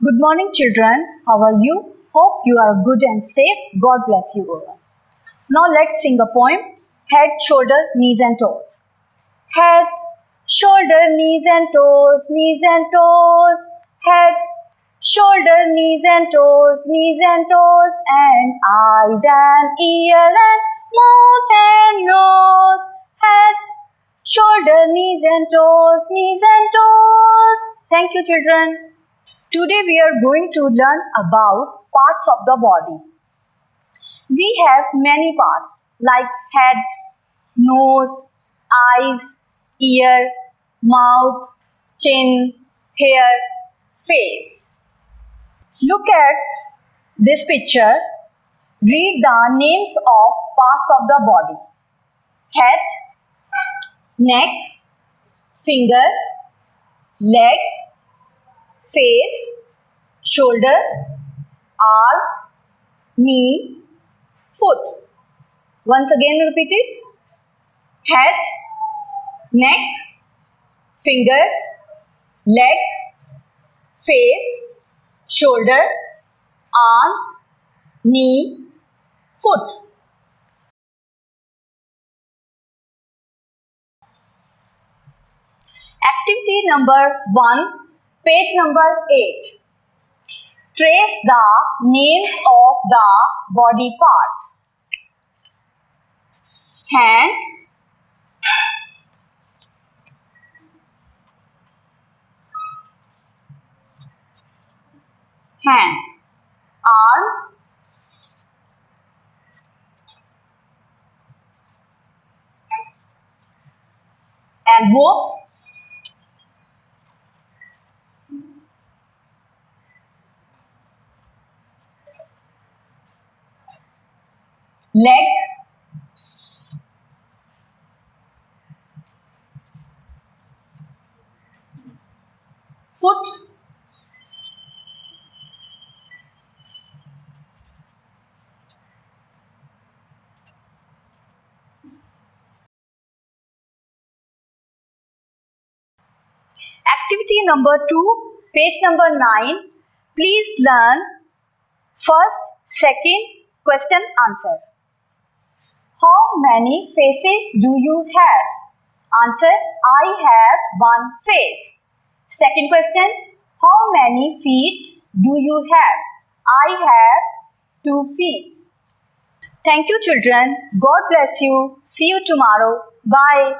Good morning, children. How are you? Hope you are good and safe. God bless you all. Now let's sing a poem. Head, shoulder, knees and toes. Head, shoulder, knees and toes, knees and toes. Head, shoulder, knees and toes, knees and toes. And eyes and ear and mouth and nose. Head, shoulder, knees and toes, knees and toes. Thank you, children. Today we are going to learn about parts of the body. We have many parts like head, nose, eyes, ear, mouth, chin, hair, face. Look at this picture. Read the names of parts of the body. Head, neck, finger, leg, face, shoulder, arm, knee, foot. Once again repeat it. Head, neck, fingers, leg, face, shoulder, arm, knee, foot. Activity number 1. Page number 8. Trace the names of the body parts. Hand, hand. Arm, elbow, leg, foot, activity number 2, page number 9. Please learn first, second, question, answer. How many faces do you have? Answer, I have one face. Second question, how many feet do you have? I have 2 feet. Thank you, children. God bless you. See you tomorrow. Bye.